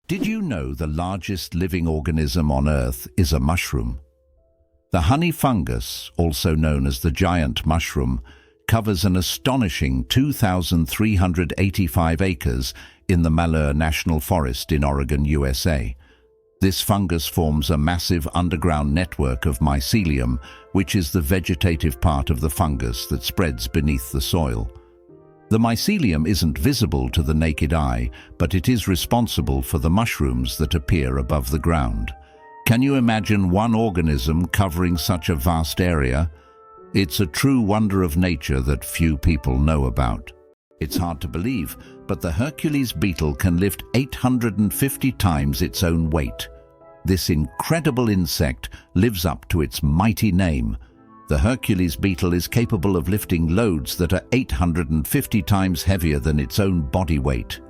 Did you know the largest living organism on Earth is a mushroom? The honey fungus, also known as the giant mushroom, covers an astonishing 2,385 acres in the Malheur National Forest in Oregon, USA. This fungus forms a massive underground network of mycelium, which is the vegetative part of the fungus that spreads beneath the soil. The mycelium isn't visible to the naked eye, but it is responsible for the mushrooms that appear above the ground. Can you imagine one organism covering such a vast area? It's a true wonder of nature that few people know about. It's hard to believe, but the Hercules beetle can lift 850 times its own weight. This incredible insect lives up to its mighty name. The Hercules beetle is capable of lifting loads that are 850 times heavier than its own body weight.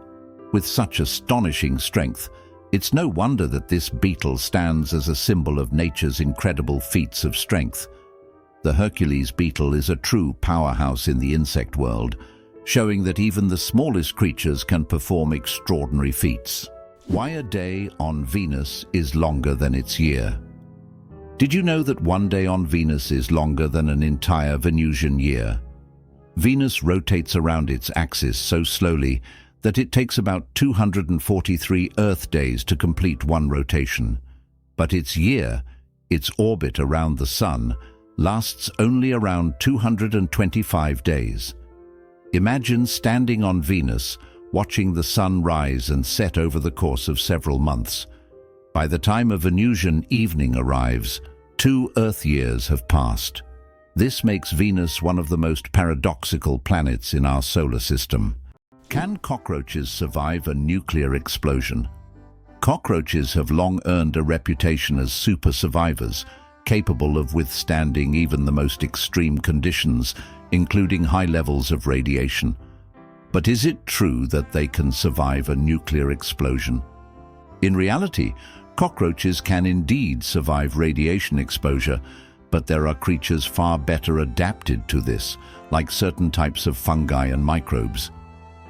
With such astonishing strength, it's no wonder that this beetle stands as a symbol of nature's incredible feats of strength. The Hercules beetle is a true powerhouse in the insect world, showing that even the smallest creatures can perform extraordinary feats. Why a day on Venus is longer than its year? Did you know that one day on Venus is longer than an entire Venusian year? Venus rotates around its axis so slowly that it takes about 243 Earth days to complete one rotation. But its year, its orbit around the Sun, lasts only around 225 days. Imagine standing on Venus, watching the Sun rise and set over the course of several months. By the time a Venusian evening arrives, 2 Earth years have passed. This makes Venus one of the most paradoxical planets in our solar system. Can cockroaches survive a nuclear explosion? Cockroaches have long earned a reputation as super survivors, capable of withstanding even the most extreme conditions, including high levels of radiation. But is it true that they can survive a nuclear explosion? In reality, cockroaches can indeed survive radiation exposure, but there are creatures far better adapted to this, like certain types of fungi and microbes.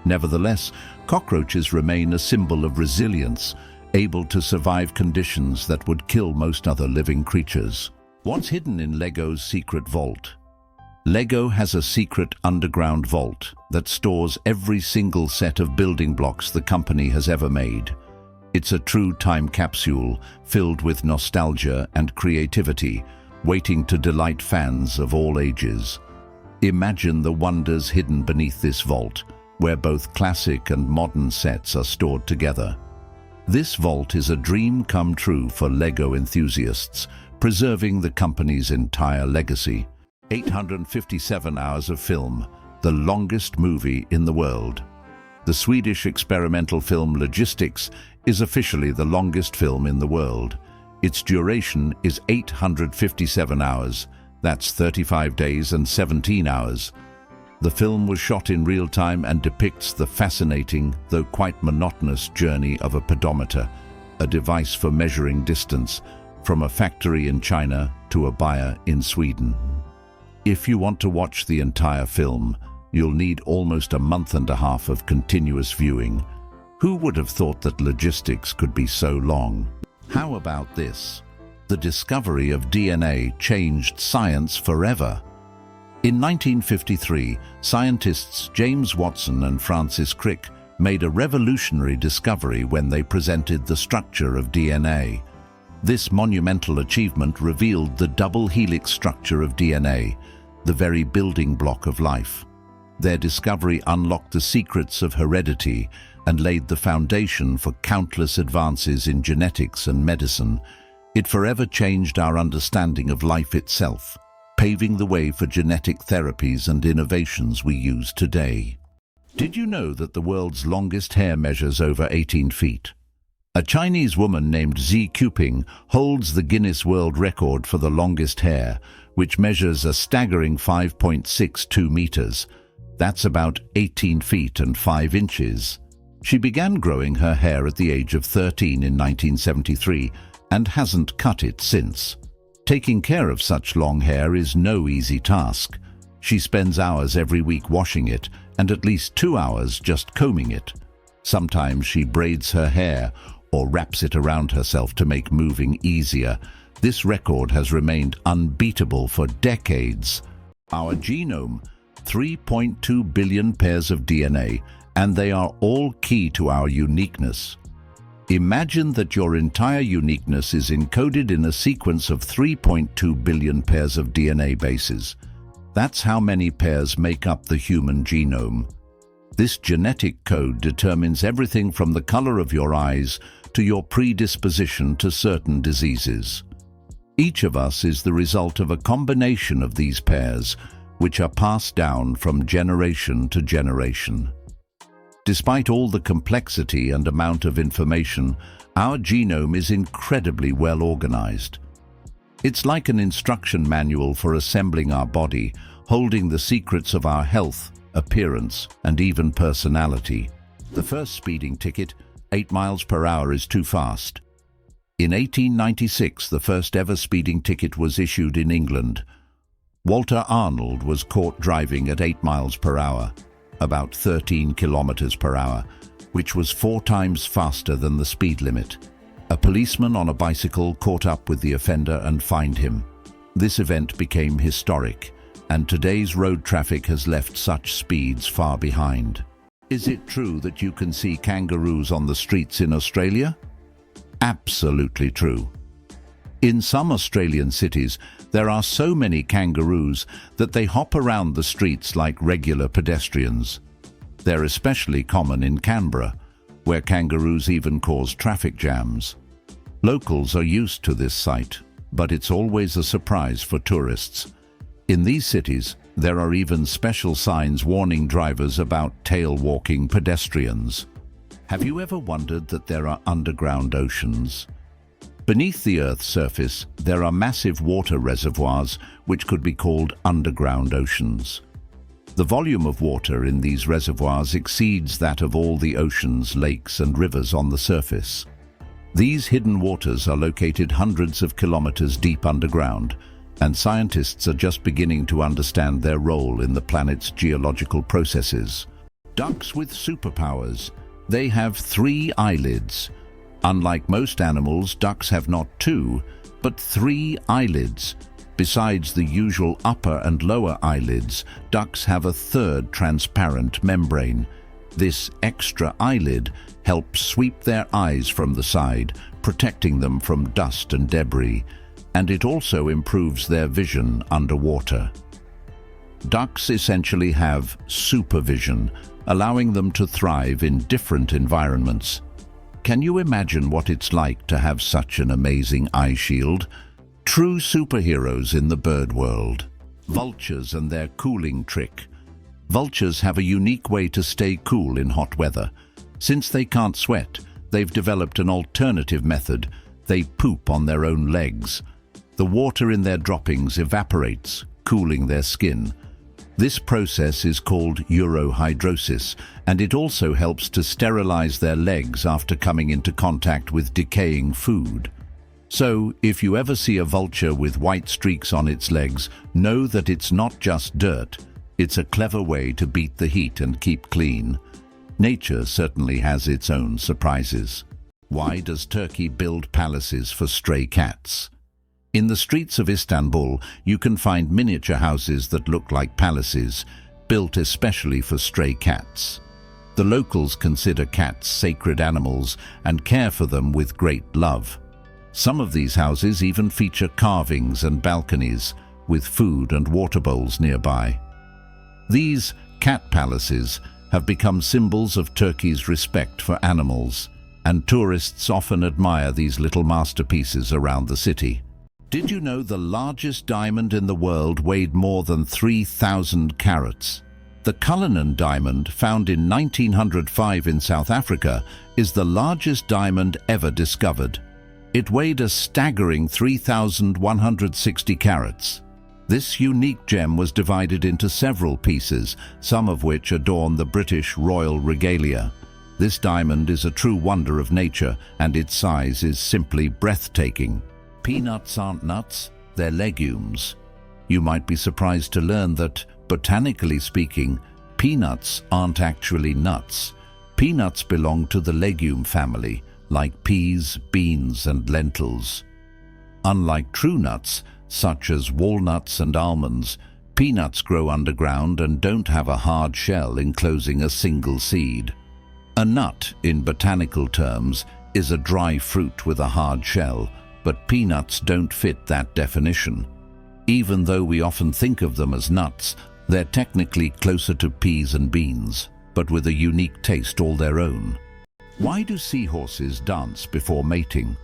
Nevertheless, cockroaches remain a symbol of resilience, able to survive conditions that would kill most other living creatures. What's hidden in Lego's secret vault? Lego has a secret underground vault that stores every single set of building blocks the company has ever made. It's a true time capsule filled with nostalgia and creativity, waiting to delight fans of all ages. Imagine the wonders hidden beneath this vault, where both classic and modern sets are stored together. This vault is a dream come true for Lego enthusiasts, preserving the company's entire legacy. 857 hours of film, the longest movie in the world. The Swedish experimental film Logistics is officially the longest film in the world. Its duration is 857 hours. That's 35 days and 17 hours. The film was shot in real time and depicts the fascinating, though quite monotonous journey of a pedometer, a device for measuring distance from a factory in China to a buyer in Sweden. If you want to watch the entire film, you'll need almost a month and a half of continuous viewing. Who would have thought that logistics could be so long? How about this? The discovery of DNA changed science forever. In 1953, scientists James Watson and Francis Crick made a revolutionary discovery when they presented the structure of DNA. This monumental achievement revealed the double helix structure of DNA, the very building block of life. Their discovery unlocked the secrets of heredity and laid the foundation for countless advances in genetics and medicine. It forever changed our understanding of life itself, paving the way for genetic therapies and innovations we use today. Did you know that the world's longest hair measures over 18 feet? A Chinese woman named Xi Cuping holds the Guinness World Record for the longest hair, which measures a staggering 5.62 meters. That's about 18 feet and 5 inches. She began growing her hair at the age of 13 in 1973 and hasn't cut it since. Taking care of such long hair is no easy task. She spends hours every week washing it and at least 2 hours just combing it. Sometimes she braids her hair or wraps it around herself to make moving easier. This record has remained unbeatable for decades. Our genome, 3.2 billion pairs of DNA, and they are all key to our uniqueness. Imagine that your entire uniqueness is encoded in a sequence of 3.2 billion pairs of DNA bases. That's how many pairs make up the human genome. This genetic code determines everything from the color of your eyes to your predisposition to certain diseases. Each of us is the result of a combination of these pairs, which are passed down from generation to generation. Despite all the complexity and amount of information, our genome is incredibly well organized. It's like an instruction manual for assembling our body, holding the secrets of our health, appearance, and even personality. The first speeding ticket, 8 miles per hour, is too fast. In 1896, the first ever speeding ticket was issued in England. Walter Arnold was caught driving at 8 miles per hour, about 13 kilometers per hour, which was 4 times faster than the speed limit. A policeman on a bicycle caught up with the offender and fined him. This event became historic, and today's road traffic has left such speeds far behind. Is it true that you can see kangaroos on the streets in Australia? Absolutely true. In some Australian cities, there are so many kangaroos that they hop around the streets like regular pedestrians. They're especially common in Canberra, where kangaroos even cause traffic jams. Locals are used to this sight, but it's always a surprise for tourists. In these cities, there are even special signs warning drivers about tail-walking pedestrians. Have you ever wondered that there are underground oceans? Beneath the Earth's surface, there are massive water reservoirs which could be called underground oceans. The volume of water in these reservoirs exceeds that of all the oceans, lakes, and rivers on the surface. These hidden waters are located hundreds of kilometers deep underground, and scientists are just beginning to understand their role in the planet's geological processes. Ducks with superpowers. They have 3 eyelids. Unlike most animals, ducks have not 2, but 3 eyelids. Besides the usual upper and lower eyelids, ducks have a 3rd transparent membrane. This extra eyelid helps sweep their eyes from the side, protecting them from dust and debris, and it also improves their vision underwater. Ducks essentially have supervision, allowing them to thrive in different environments. Can you imagine what it's like to have such an amazing eye shield? True superheroes in the bird world. Vultures and their cooling trick. Vultures have a unique way to stay cool in hot weather. Since they can't sweat, they've developed an alternative method. They poop on their own legs. The water in their droppings evaporates, cooling their skin. This process is called urohydrosis, and it also helps to sterilize their legs after coming into contact with decaying food. So, if you ever see a vulture with white streaks on its legs, know that it's not just dirt. It's a clever way to beat the heat and keep clean. Nature certainly has its own surprises. Why does Turkey build palaces for stray cats? In the streets of Istanbul, you can find miniature houses that look like palaces, built especially for stray cats. The locals consider cats sacred animals and care for them with great love. Some of these houses even feature carvings and balconies, with food and water bowls nearby. These cat palaces have become symbols of Turkey's respect for animals, and tourists often admire these little masterpieces around the city. Did you know the largest diamond in the world weighed more than 3,000 carats? The Cullinan diamond, found in 1905 in South Africa, is the largest diamond ever discovered. It weighed a staggering 3,160 carats. This unique gem was divided into several pieces, some of which adorn the British royal regalia. This diamond is a true wonder of nature, and its size is simply breathtaking. Peanuts aren't nuts, they're legumes. You might be surprised to learn that, botanically speaking, peanuts aren't actually nuts. Peanuts belong to the legume family, like peas, beans, and lentils. Unlike true nuts, such as walnuts and almonds, peanuts grow underground and don't have a hard shell enclosing a single seed. A nut, in botanical terms, is a dry fruit with a hard shell, but peanuts don't fit that definition. Even though we often think of them as nuts, they're technically closer to peas and beans, but with a unique taste all their own. Why do seahorses dance before mating?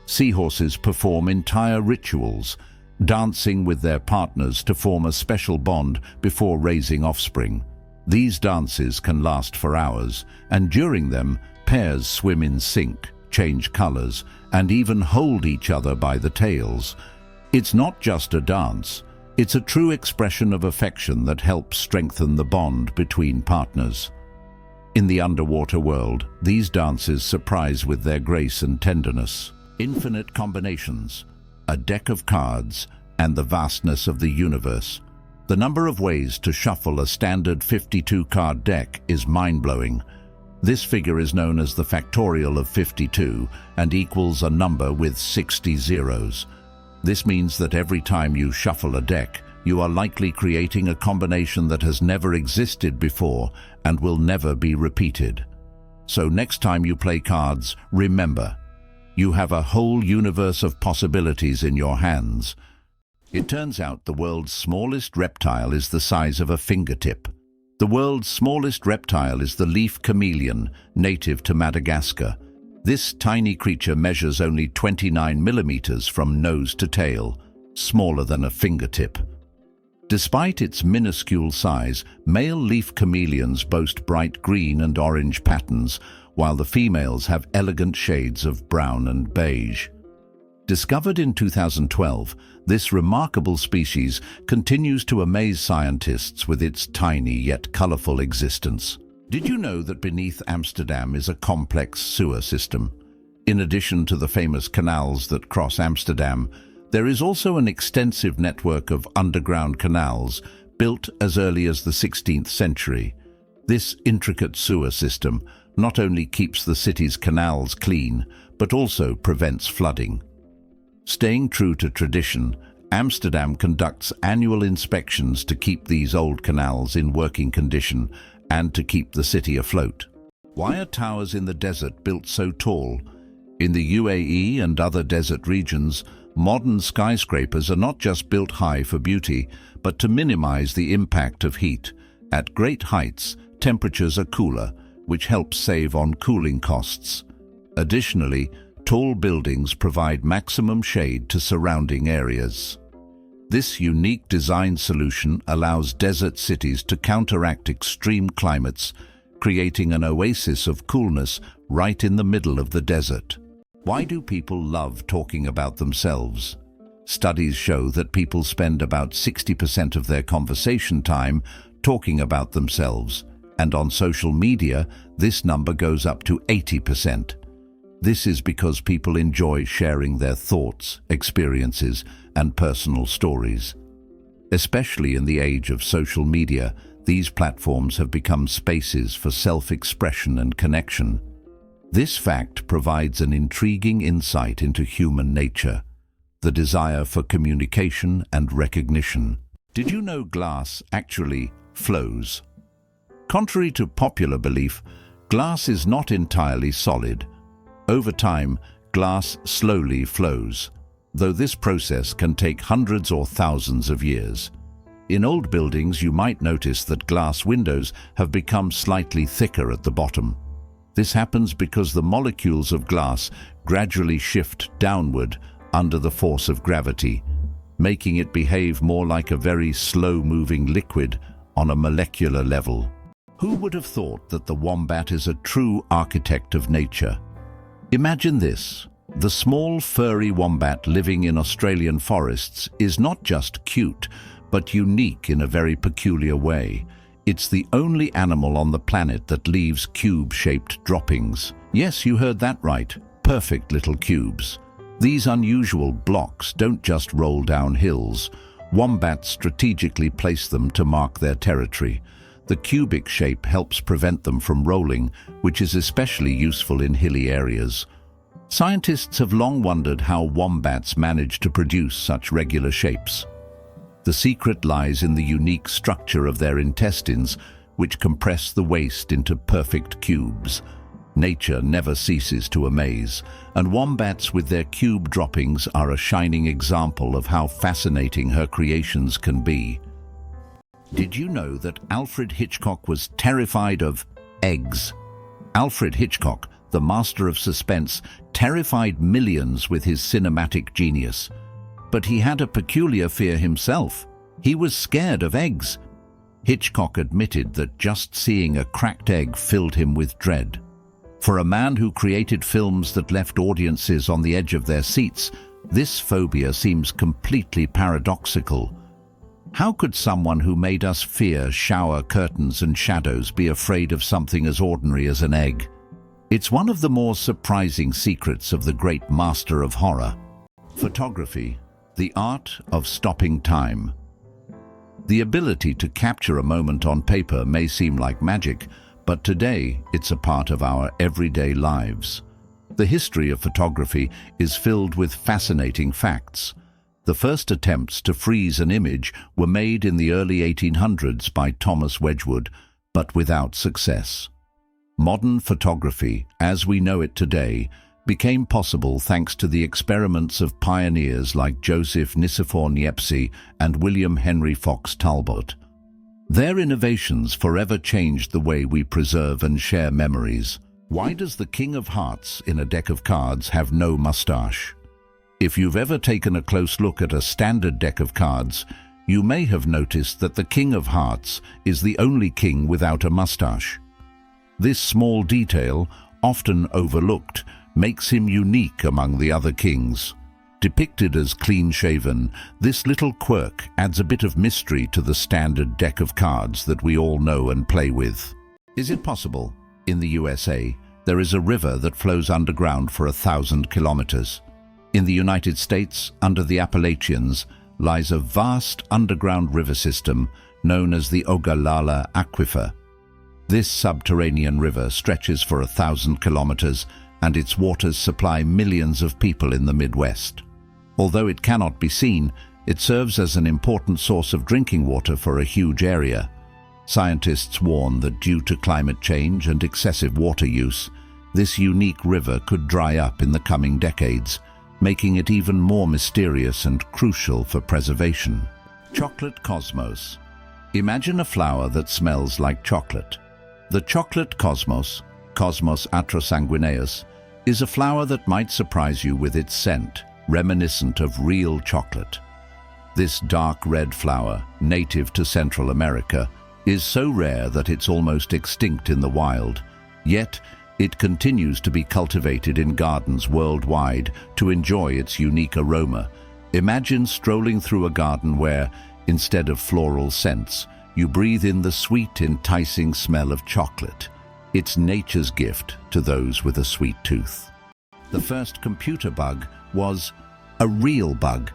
Seahorses perform entire rituals, dancing with their partners to form a special bond before raising offspring. These dances can last for hours, and during them, pairs swim in sync, change colors, and even hold each other by the tails. It's not just a dance, it's a true expression of affection that helps strengthen the bond between partners. In the underwater world, these dances surprise with their grace and tenderness. Infinite combinations, a deck of cards, and the vastness of the universe. The number of ways to shuffle a standard 52-card deck is mind-blowing. This figure is known as the factorial of 52 and equals a number with 60 zeros. This means that every time you shuffle a deck, you are likely creating a combination that has never existed before and will never be repeated. So next time you play cards, remember, you have a whole universe of possibilities in your hands. It turns out the world's smallest reptile is the size of a fingertip. The world's smallest reptile is the leaf chameleon, native to Madagascar. This tiny creature measures only 29 millimeters from nose to tail, smaller than a fingertip. Despite its minuscule size, male leaf chameleons boast bright green and orange patterns, while the females have elegant shades of brown and beige. Discovered in 2012, this remarkable species continues to amaze scientists with its tiny yet colorful existence. Did you know that beneath Amsterdam is a complex sewer system? In addition to the famous canals that cross Amsterdam, there is also an extensive network of underground canals built as early as the 16th century. This intricate sewer system not only keeps the city's canals clean, but also prevents flooding. Staying true to tradition, Amsterdam conducts annual inspections to keep these old canals in working condition and to keep the city afloat. Why are towers in the desert built so tall? In the UAE and other desert regions, modern skyscrapers are not just built high for beauty, but to minimize the impact of heat. At great heights, temperatures are cooler, which helps save on cooling costs. Additionally, tall buildings provide maximum shade to surrounding areas. This unique design solution allows desert cities to counteract extreme climates, creating an oasis of coolness right in the middle of the desert. Why do people love talking about themselves? Studies show that people spend about 60% of their conversation time talking about themselves, and on social media, this number goes up to 80%. This is because people enjoy sharing their thoughts, experiences, and personal stories. Especially in the age of social media, these platforms have become spaces for self-expression and connection. This fact provides an intriguing insight into human nature, the desire for communication and recognition. Did you know glass actually flows? Contrary to popular belief, glass is not entirely solid. Over time, glass slowly flows, though this process can take hundreds or thousands of years. In old buildings, you might notice that glass windows have become slightly thicker at the bottom. This happens because the molecules of glass gradually shift downward under the force of gravity, making it behave more like a very slow-moving liquid on a molecular level. Who would have thought that the wombat is a true architect of nature? Imagine this. The small furry wombat living in Australian forests is not just cute, but unique in a very peculiar way. It's the only animal on the planet that leaves cube-shaped droppings. Yes, you heard that right. Perfect little cubes. These unusual blocks don't just roll down hills. Wombats strategically place them to mark their territory. The cubic shape helps prevent them from rolling, which is especially useful in hilly areas. Scientists have long wondered how wombats manage to produce such regular shapes. The secret lies in the unique structure of their intestines, which compress the waste into perfect cubes. Nature never ceases to amaze, and wombats with their cube droppings are a shining example of how fascinating her creations can be. Did you know that Alfred Hitchcock was terrified of eggs? Alfred Hitchcock, the master of suspense, terrified millions with his cinematic genius. But he had a peculiar fear himself. He was scared of eggs. Hitchcock admitted that just seeing a cracked egg filled him with dread. For a man who created films that left audiences on the edge of their seats, this phobia seems completely paradoxical. How could someone who made us fear shower curtains and shadows be afraid of something as ordinary as an egg? It's one of the more surprising secrets of the great master of horror. Photography, the art of stopping time. The ability to capture a moment on paper may seem like magic, but today it's a part of our everyday lives. The history of photography is filled with fascinating facts. The first attempts to freeze an image were made in the early 1800s by Thomas Wedgwood, but without success. Modern photography, as we know it today, became possible thanks to the experiments of pioneers like Joseph Nicephore Niepce and William Henry Fox Talbot. Their innovations forever changed the way we preserve and share memories. Why does the King of Hearts in a deck of cards have no mustache? If you've ever taken a close look at a standard deck of cards, you may have noticed that the King of Hearts is the only king without a mustache. This small detail, often overlooked, makes him unique among the other kings. Depicted as clean-shaven, this little quirk adds a bit of mystery to the standard deck of cards that we all know and play with. Is it possible? In the USA, there is a river that flows underground for 1,000 kilometers. In the United States, under the Appalachians, lies a vast underground river system known as the Ogallala Aquifer. This subterranean river stretches for 1,000 kilometers, and its waters supply millions of people in the Midwest. Although it cannot be seen, it serves as an important source of drinking water for a huge area. Scientists warn that due to climate change and excessive water use, this unique river could dry up in the coming decades, making it even more mysterious and crucial for preservation. Chocolate cosmos. Imagine a flower that smells like chocolate. The chocolate cosmos, Cosmos atrosanguineus, is a flower that might surprise you with its scent, reminiscent of real chocolate. This dark red flower, native to Central America, is so rare that it's almost extinct in the wild, yet it continues to be cultivated in gardens worldwide to enjoy its unique aroma. Imagine strolling through a garden where, instead of floral scents, you breathe in the sweet, enticing smell of chocolate. It's nature's gift to those with a sweet tooth. The first computer bug was a real bug.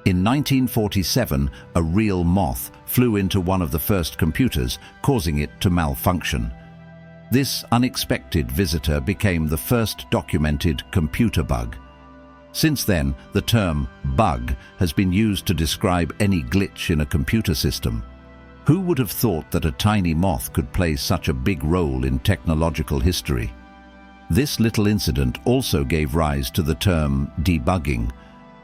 In 1947, a real moth flew into one of the first computers, causing it to malfunction. This unexpected visitor became the first documented computer bug. Since then, the term bug has been used to describe any glitch in a computer system. Who would have thought that a tiny moth could play such a big role in technological history? This little incident also gave rise to the term debugging,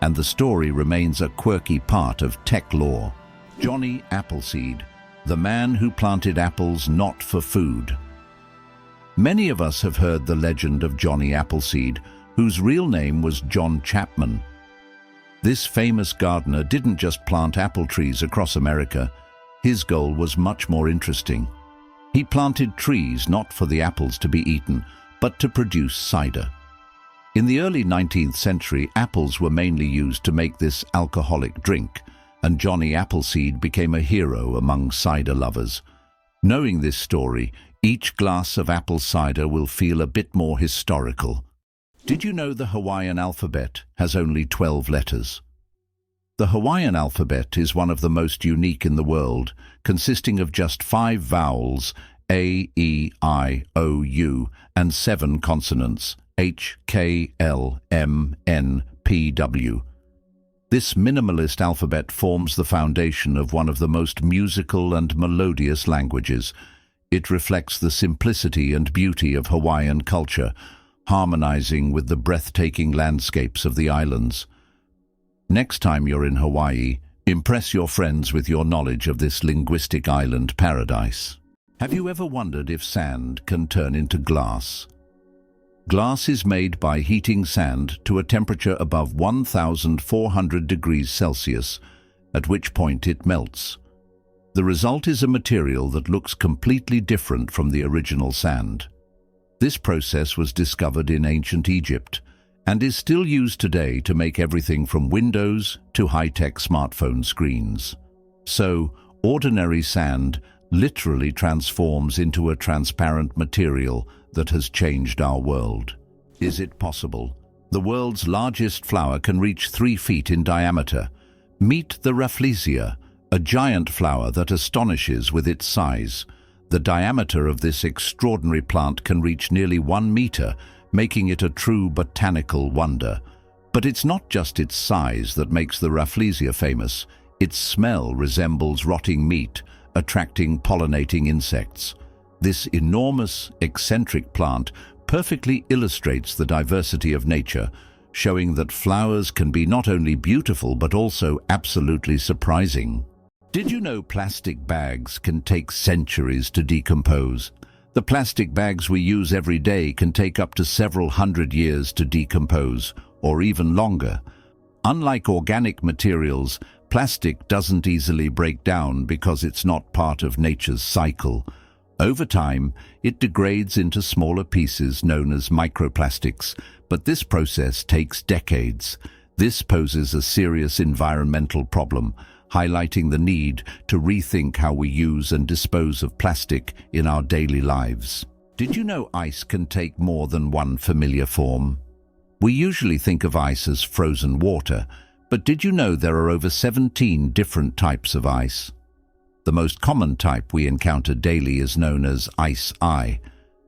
and the story remains a quirky part of tech lore. Johnny Appleseed, the man who planted apples not for food. Many of us have heard the legend of Johnny Appleseed, whose real name was John Chapman. This famous gardener didn't just plant apple trees across America. His goal was much more interesting. He planted trees not for the apples to be eaten, but to produce cider. In the early 19th century, apples were mainly used to make this alcoholic drink, and Johnny Appleseed became a hero among cider lovers. Knowing this story, each glass of apple cider will feel a bit more historical. Did you know the Hawaiian alphabet has only 12 letters? The Hawaiian alphabet is one of the most unique in the world, consisting of just 5 vowels, A, E, I, O, U, and 7 consonants, HKLMNPW. This minimalist alphabet forms the foundation of one of the most musical and melodious languages. It reflects the simplicity and beauty of Hawaiian culture, harmonizing with the breathtaking landscapes of the islands. Next time you're in Hawaii, impress your friends with your knowledge of this linguistic island paradise. Have you ever wondered if sand can turn into glass? Glass is made by heating sand to a temperature above 1,400 degrees Celsius, at which point it melts. The result is a material that looks completely different from the original sand. This process was discovered in ancient Egypt and is still used today to make everything from windows to high-tech smartphone screens. So, ordinary sand literally transforms into a transparent material that has changed our world. Is it possible? The world's largest flower can reach 3 feet in diameter. Meet the Rafflesia, a giant flower that astonishes with its size. The diameter of this extraordinary plant can reach nearly 1 meter, making it a true botanical wonder. But it's not just its size that makes the Rafflesia famous. Its smell resembles rotting meat, attracting pollinating insects. This enormous, eccentric plant perfectly illustrates the diversity of nature, showing that flowers can be not only beautiful but also absolutely surprising. Did you know plastic bags can take centuries to decompose? The plastic bags we use every day can take up to several hundred years to decompose, or even longer. Unlike organic materials, plastic doesn't easily break down because it's not part of nature's cycle. Over time, it degrades into smaller pieces known as microplastics, but this process takes decades. This poses a serious environmental problem, highlighting the need to rethink how we use and dispose of plastic in our daily lives. Did you know ice can take more than one familiar form? We usually think of ice as frozen water, but did you know there are over 17 different types of ice? The most common type we encounter daily is known as ice.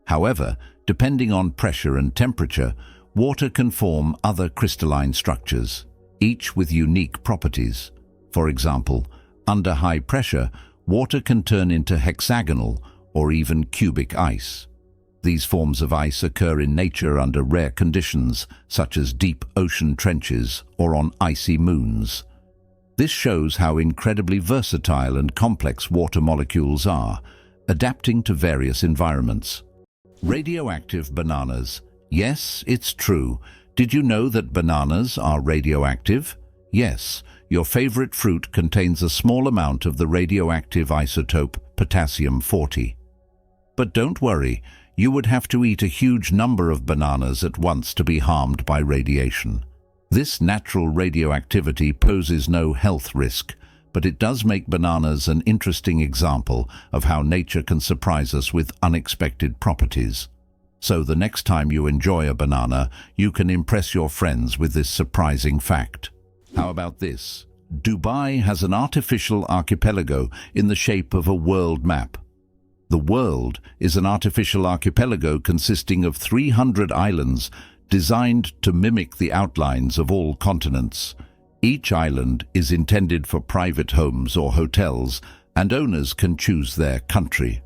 However, depending on pressure and temperature, water can form other crystalline structures, each with unique properties. For example, under high pressure, water can turn into hexagonal or even cubic ice. These forms of ice occur in nature under rare conditions, such as deep ocean trenches or on icy moons. This shows how incredibly versatile and complex water molecules are, adapting to various environments. Radioactive bananas. Yes, it's true. Did you know that bananas are radioactive? Yes, your favorite fruit contains a small amount of the radioactive isotope potassium-40. But don't worry, you would have to eat a huge number of bananas at once to be harmed by radiation. This natural radioactivity poses no health risk, but it does make bananas an interesting example of how nature can surprise us with unexpected properties. So the next time you enjoy a banana, you can impress your friends with this surprising fact. How about this? Dubai has an artificial archipelago in the shape of a world map. The world is an artificial archipelago consisting of 300 islands designed to mimic the outlines of all continents. Each island is intended for private homes or hotels, and owners can choose their country.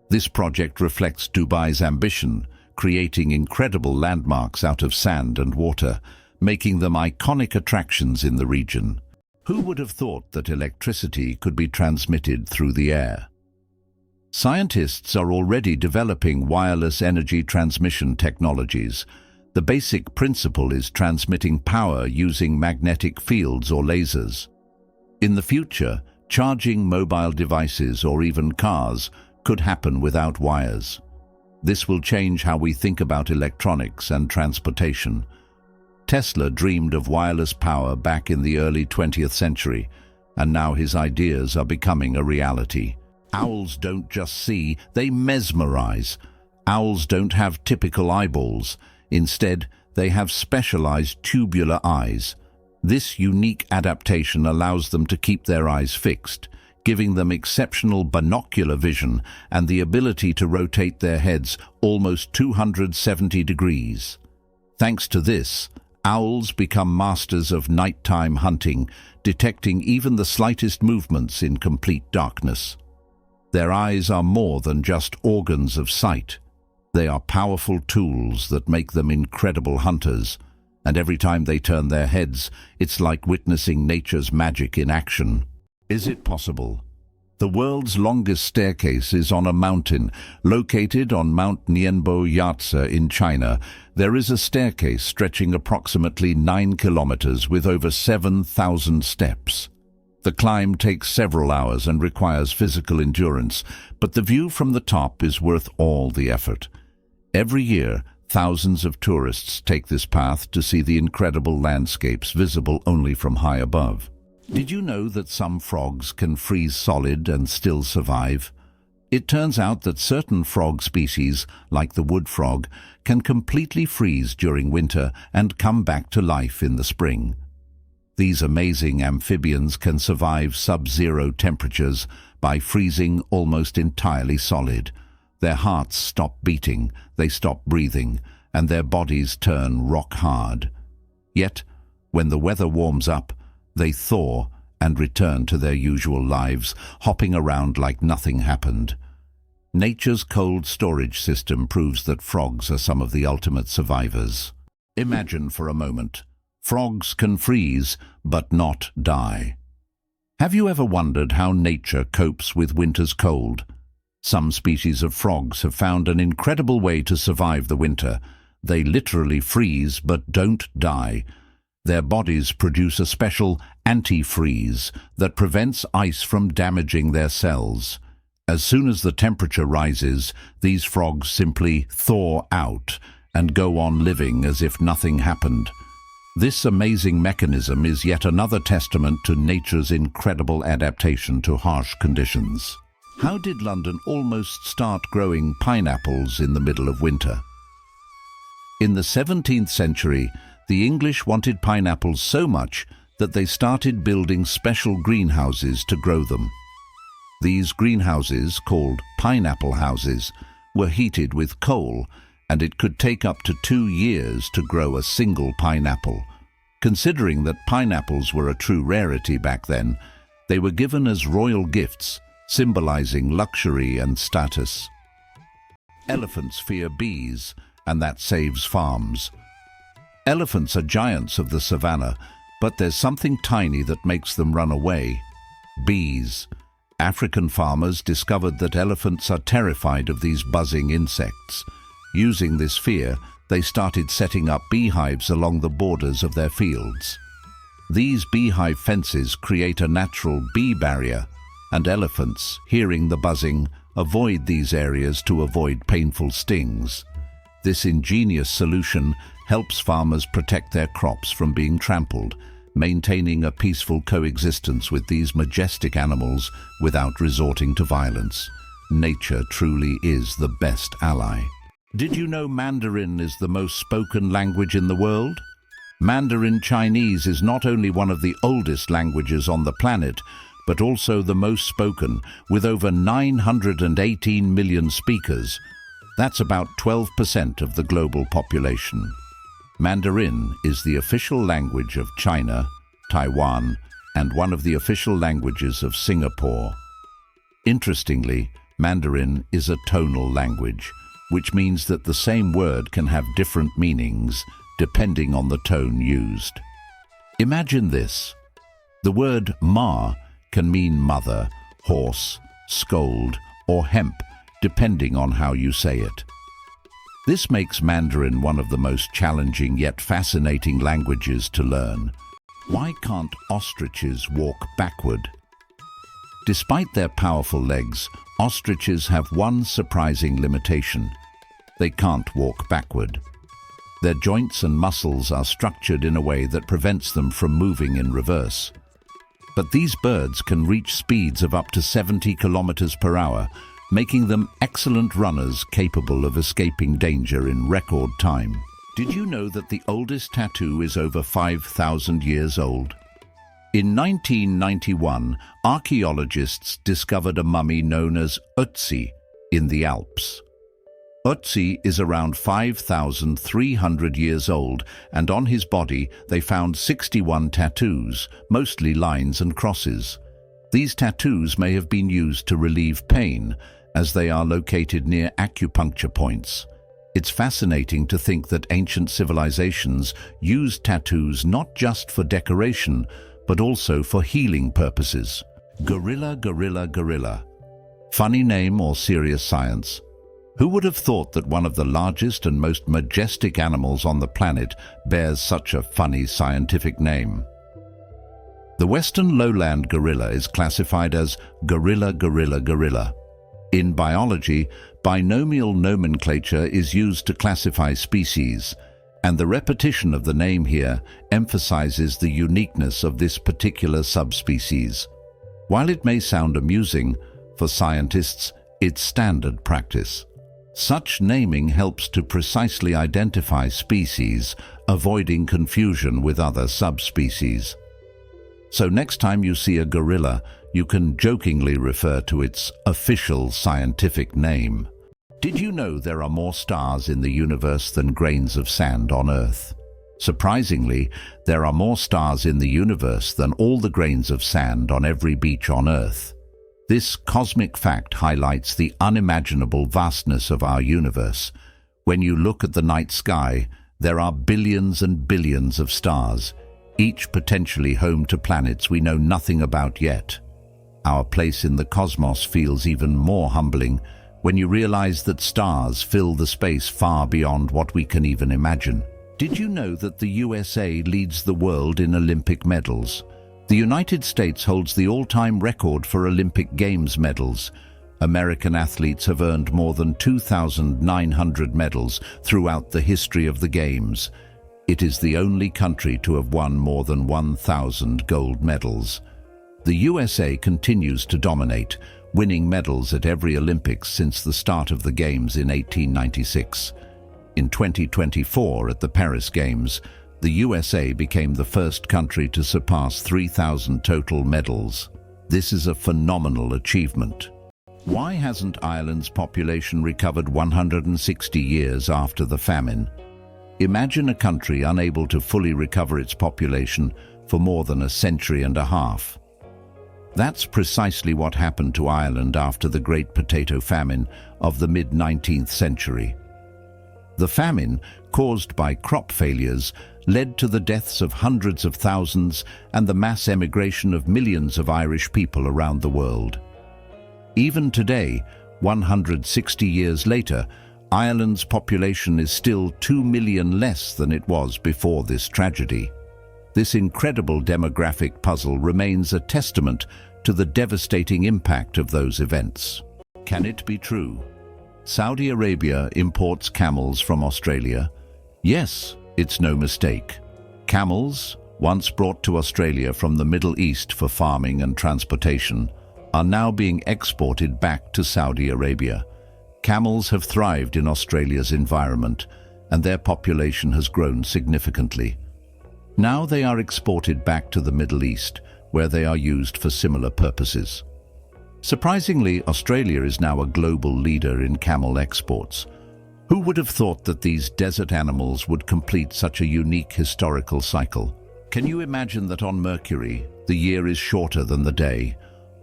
This project reflects Dubai's ambition, creating incredible landmarks out of sand and water, making them iconic attractions in the region. Who would have thought that electricity could be transmitted through the air? Scientists are already developing wireless energy transmission technologies. The basic principle is transmitting power using magnetic fields or lasers. In the future, charging mobile devices or even cars could happen without wires. This will change how we think about electronics and transportation. Tesla dreamed of wireless power back in the early 20th century, and now his ideas are becoming a reality. Owls don't just see, they mesmerize. Owls don't have typical eyeballs. Instead, they have specialized tubular eyes. This unique adaptation allows them to keep their eyes fixed, giving them exceptional binocular vision and the ability to rotate their heads almost 270 degrees. Thanks to this, owls become masters of nighttime hunting, detecting even the slightest movements in complete darkness. Their eyes are more than just organs of sight. They are powerful tools that make them incredible hunters, and every time they turn their heads, it's like witnessing nature's magic in action. Is it possible? The world's longest staircase is on a mountain. Located on Mount Nianbo Yatse in China, there is a staircase stretching approximately 9 kilometers with over 7,000 steps. The climb takes several hours and requires physical endurance, but the view from the top is worth all the effort. Every year, thousands of tourists take this path to see the incredible landscapes visible only from high above. Did you know that some frogs can freeze solid and still survive? It turns out that certain frog species, like the wood frog, can completely freeze during winter and come back to life in the spring. These amazing amphibians can survive sub-zero temperatures by freezing almost entirely solid. Their hearts stop beating, they stop breathing, and their bodies turn rock hard. Yet, when the weather warms up, they thaw and return to their usual lives, hopping around like nothing happened. Nature's cold storage system proves that frogs are some of the ultimate survivors. Imagine for a moment. Frogs can freeze, but not die. Have you ever wondered how nature copes with winter's cold? Some species of frogs have found an incredible way to survive the winter. They literally freeze but don't die. Their bodies produce a special antifreeze that prevents ice from damaging their cells. As soon as the temperature rises, these frogs simply thaw out and go on living as if nothing happened. This amazing mechanism is yet another testament to nature's incredible adaptation to harsh conditions. How did London almost start growing pineapples in the middle of winter? In the 17th century, the English wanted pineapples so much that they started building special greenhouses to grow them. These greenhouses, called pineapple houses, were heated with coal, and it could take up to 2 years to grow a single pineapple. Considering that pineapples were a true rarity back then, they were given as royal gifts, symbolizing luxury and status. Elephants fear bees, and that saves farms. Elephants are giants of the savannah, but there's something tiny that makes them run away: bees. African farmers discovered that elephants are terrified of these buzzing insects. Using this fear, they started setting up beehives along the borders of their fields. These beehive fences create a natural bee barrier, and elephants, hearing the buzzing, avoid these areas to avoid painful stings. This ingenious solution helps farmers protect their crops from being trampled, maintaining a peaceful coexistence with these majestic animals without resorting to violence. Nature truly is the best ally. Did you know Mandarin is the most spoken language in the world? Mandarin Chinese is not only one of the oldest languages on the planet, but also the most spoken, with over 918 million speakers. That's about 12% of the global population. Mandarin is the official language of China, Taiwan, and one of the official languages of Singapore. Interestingly, Mandarin is a tonal language, which means that the same word can have different meanings depending on the tone used. Imagine this. The word ma can mean mother, horse, scold, or hemp, depending on how you say it. This makes Mandarin one of the most challenging yet fascinating languages to learn. Why can't ostriches walk backward? Despite their powerful legs, ostriches have one surprising limitation. They can't walk backward. Their joints and muscles are structured in a way that prevents them from moving in reverse. But these birds can reach speeds of up to 70 kilometers per hour, making them excellent runners capable of escaping danger in record time. Did you know that the oldest tattoo is over 5,000 years old? In 1991, archaeologists discovered a mummy known as Ötzi in the Alps. Otzi is around 5,300 years old, and on his body they found 61 tattoos, mostly lines and crosses. These tattoos may have been used to relieve pain, as they are located near acupuncture points. It's fascinating to think that ancient civilizations used tattoos not just for decoration, but also for healing purposes. Gorilla, gorilla, gorilla. Funny name or serious science? Who would have thought that one of the largest and most majestic animals on the planet bears such a funny scientific name? The western lowland gorilla is classified as gorilla, gorilla, gorilla. In biology, binomial nomenclature is used to classify species, and the repetition of the name here emphasizes the uniqueness of this particular subspecies. While it may sound amusing, for scientists, it's standard practice. Such naming helps to precisely identify species, avoiding confusion with other subspecies. So next time you see a gorilla, you can jokingly refer to its official scientific name. Did you know there are more stars in the universe than grains of sand on Earth? Surprisingly, there are more stars in the universe than all the grains of sand on every beach on Earth. This cosmic fact highlights the unimaginable vastness of our universe. When you look at the night sky, there are billions and billions of stars, each potentially home to planets we know nothing about yet. Our place in the cosmos feels even more humbling when you realize that stars fill the space far beyond what we can even imagine. Did you know that the USA leads the world in Olympic medals? The United States holds the all-time record for Olympic Games medals. American athletes have earned more than 2,900 medals throughout the history of the Games. It is the only country to have won more than 1,000 gold medals. The USA continues to dominate, winning medals at every Olympics since the start of the Games in 1896. In 2024 at the Paris Games, the USA became the first country to surpass 3,000 total medals. This is a phenomenal achievement. Why hasn't Ireland's population recovered 160 years after the famine? Imagine a country unable to fully recover its population for more than a century and a half. That's precisely what happened to Ireland after the Great Potato Famine of the mid-19th century. The famine, caused by crop failures, led to the deaths of hundreds of thousands and the mass emigration of millions of Irish people around the world. Even today, 160 years later, Ireland's population is still 2 million less than it was before this tragedy. This incredible demographic puzzle remains a testament to the devastating impact of those events. Can it be true? Saudi Arabia imports camels from Australia? Yes, it's no mistake. Camels, once brought to Australia from the Middle East for farming and transportation, are now being exported back to Saudi Arabia. Camels have thrived in Australia's environment, and their population has grown significantly. Now they are exported back to the Middle East, where they are used for similar purposes. Surprisingly, Australia is now a global leader in camel exports. Who would have thought that these desert animals would complete such a unique historical cycle? Can you imagine that on Mercury, the year is shorter than the day?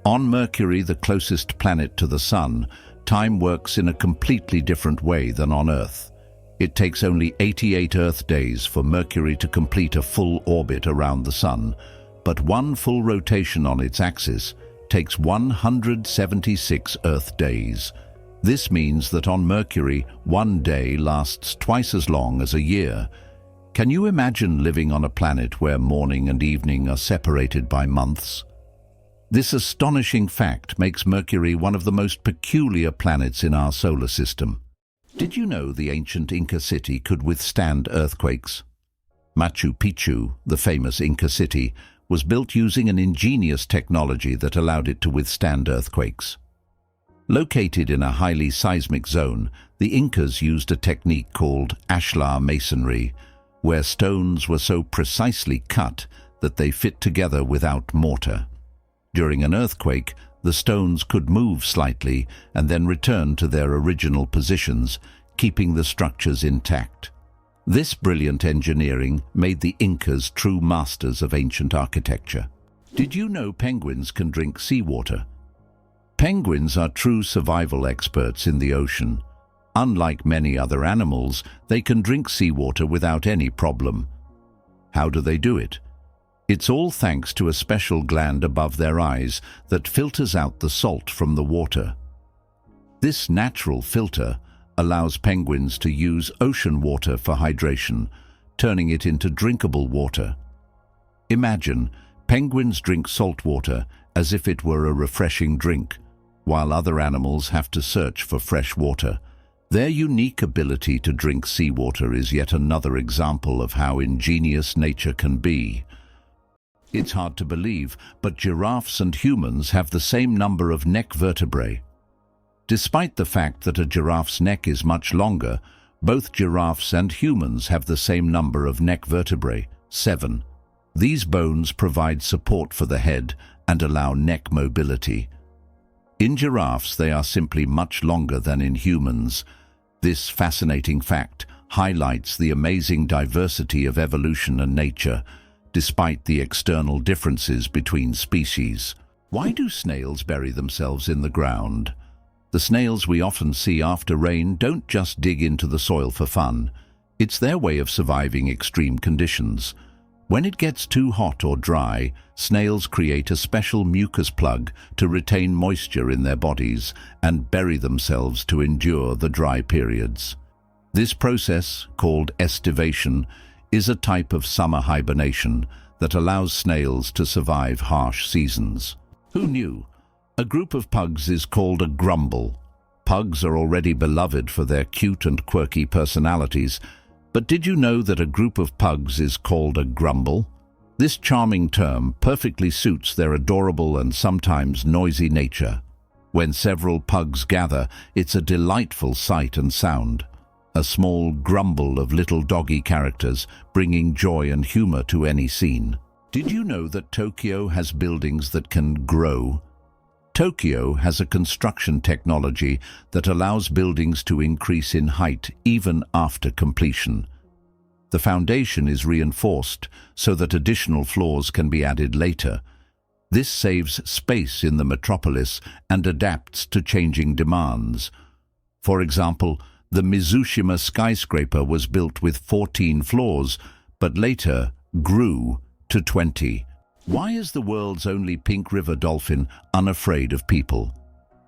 On Mercury, the closest planet to the Sun, time works in a completely different way than on Earth. It takes only 88 Earth days for Mercury to complete a full orbit around the Sun, but one full rotation on its axis takes 176 Earth days. This means that on Mercury, one day lasts twice as long as a year. Can you imagine living on a planet where morning and evening are separated by months? This astonishing fact makes Mercury one of the most peculiar planets in our solar system. Did you know the ancient Inca city could withstand earthquakes? Machu Picchu, the famous Inca city, was built using an ingenious technology that allowed it to withstand earthquakes. Located in a highly seismic zone, the Incas used a technique called ashlar masonry, where stones were so precisely cut that they fit together without mortar. During an earthquake, the stones could move slightly and then return to their original positions, keeping the structures intact. This brilliant engineering made the Incas true masters of ancient architecture. Did you know penguins can drink seawater? Penguins are true survival experts in the ocean. Unlike many other animals, they can drink seawater without any problem. How do they do it? It's all thanks to a special gland above their eyes that filters out the salt from the water. This natural filter allows penguins to use ocean water for hydration, turning it into drinkable water. Imagine, penguins drink salt water as if it were a refreshing drink, while other animals have to search for fresh water. Their unique ability to drink seawater is yet another example of how ingenious nature can be. It's hard to believe, but giraffes and humans have the same number of neck vertebrae. Despite the fact that a giraffe's neck is much longer, both giraffes and humans have the same number of neck vertebrae, 7. These bones provide support for the head and allow neck mobility. In giraffes, they are simply much longer than in humans. This fascinating fact highlights the amazing diversity of evolution and nature, despite the external differences between species. Why do snails bury themselves in the ground? The snails we often see after rain don't just dig into the soil for fun. It's their way of surviving extreme conditions. When it gets too hot or dry, snails create a special mucus plug to retain moisture in their bodies and bury themselves to endure the dry periods. This process, called estivation, is a type of summer hibernation that allows snails to survive harsh seasons. Who knew? A group of pugs is called a grumble. Pugs are already beloved for their cute and quirky personalities, but did you know that a group of pugs is called a grumble? This charming term perfectly suits their adorable and sometimes noisy nature. When several pugs gather, it's a delightful sight and sound. A small grumble of little doggy characters, bringing joy and humor to any scene. Did you know that Tokyo has buildings that can grow? Tokyo has a construction technology that allows buildings to increase in height even after completion. The foundation is reinforced so that additional floors can be added later. This saves space in the metropolis and adapts to changing demands. For example, the Mizushima skyscraper was built with 14 floors, but later grew to 20. Why is the world's only pink river dolphin unafraid of people?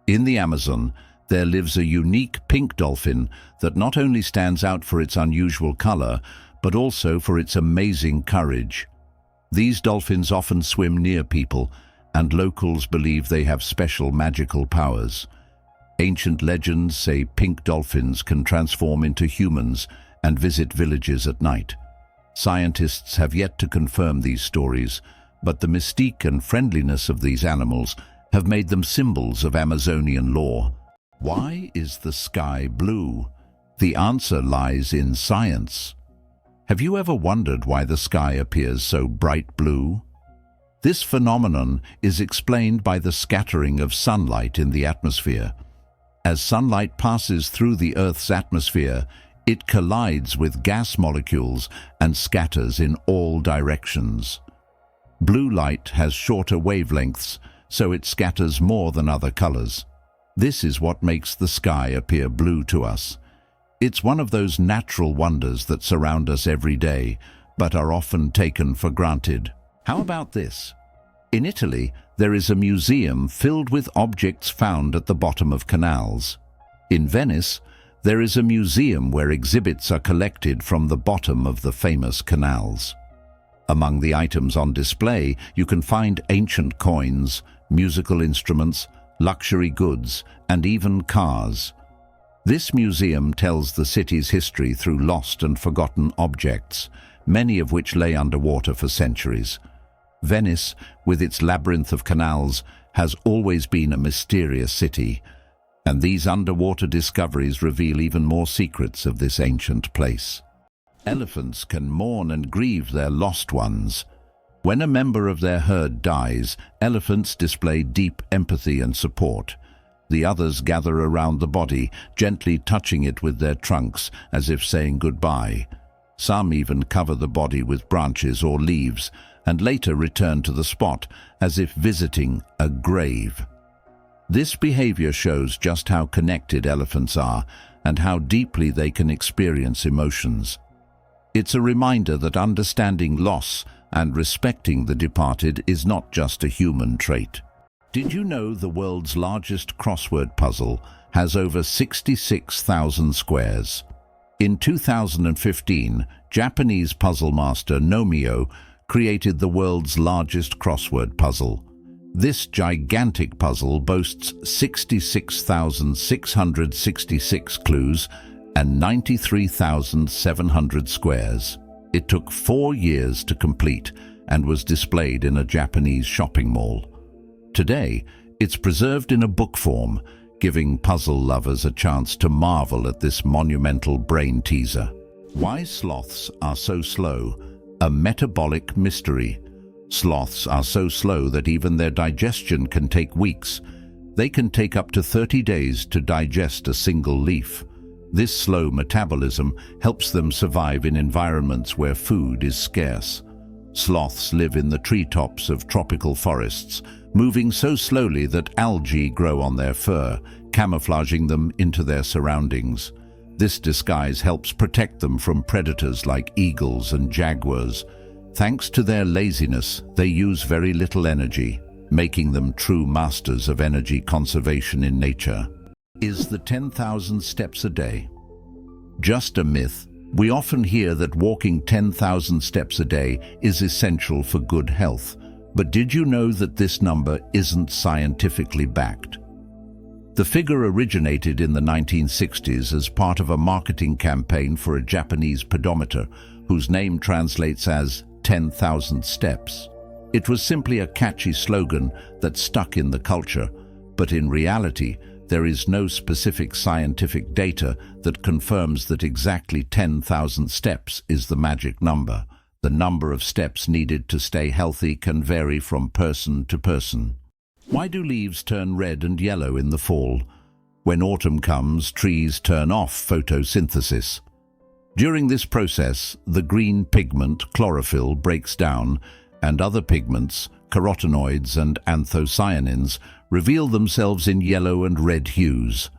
In the Amazon, there lives a unique pink dolphin that not only stands out for its unusual color, but also for its amazing courage. These dolphins often swim near people, and locals believe they have special magical powers. Ancient legends say pink dolphins can transform into humans and visit villages at night. Scientists have yet to confirm these stories, but the mystique and friendliness of these animals have made them symbols of Amazonian lore. Why is the sky blue? The answer lies in science. Have you ever wondered why the sky appears so bright blue? This phenomenon is explained by the scattering of sunlight in the atmosphere. As sunlight passes through the Earth's atmosphere, it collides with gas molecules and scatters in all directions. Blue light has shorter wavelengths, so it scatters more than other colors. This is what makes the sky appear blue to us. It's one of those natural wonders that surround us every day, but are often taken for granted. How about this? In Italy, there is a museum filled with objects found at the bottom of canals. In Venice, there is a museum where exhibits are collected from the bottom of the famous canals. Among the items on display, you can find ancient coins, musical instruments, luxury goods, and even cars. This museum tells the city's history through lost and forgotten objects, many of which lay underwater for centuries. Venice, with its labyrinth of canals, has always been a mysterious city, and these underwater discoveries reveal even more secrets of this ancient place. Elephants can mourn and grieve their lost ones. When a member of their herd dies, elephants display deep empathy and support. The others gather around the body, gently touching it with their trunks as if saying goodbye. Some even cover the body with branches or leaves and later return to the spot as if visiting a grave. This behavior shows just how connected elephants are and how deeply they can experience emotions. It's a reminder that understanding loss and respecting the departed is not just a human trait. Did you know the world's largest crossword puzzle has over 66,000 squares? In 2015, Japanese puzzle master Nomio created the world's largest crossword puzzle. This gigantic puzzle boasts 66,666 clues and 93,700 squares. It took 4 years to complete and was displayed in a Japanese shopping mall. Today, it's preserved in a book form, giving puzzle lovers a chance to marvel at this monumental brain teaser. Why sloths are so slow? A metabolic mystery. Sloths are so slow that even their digestion can take weeks. They can take up to 30 days to digest a single leaf. This slow metabolism helps them survive in environments where food is scarce. Sloths live in the treetops of tropical forests, moving so slowly that algae grow on their fur, camouflaging them into their surroundings. This disguise helps protect them from predators like eagles and jaguars. Thanks to their laziness, they use very little energy, making them true masters of energy conservation in nature. Is the 10,000 steps a day just a myth? We often hear that walking 10,000 steps a day is essential for good health. But did you know that this number isn't scientifically backed? The figure originated in the 1960s as part of a marketing campaign for a Japanese pedometer, whose name translates as 10,000 steps. It was simply a catchy slogan that stuck in the culture, but in reality, there is no specific scientific data that confirms that exactly 10,000 steps is the magic number. The number of steps needed to stay healthy can vary from person to person. Why do leaves turn red and yellow in the fall? When autumn comes, trees turn off photosynthesis. During this process, the green pigment chlorophyll breaks down, and other pigments, carotenoids and anthocyanins, reveal themselves in yellow and red hues.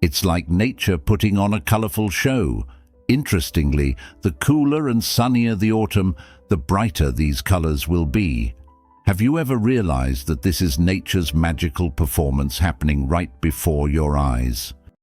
It's like nature putting on a colorful show. Interestingly, the cooler and sunnier the autumn, the brighter these colors will be. Have you ever realized that this is nature's magical performance happening right before your eyes?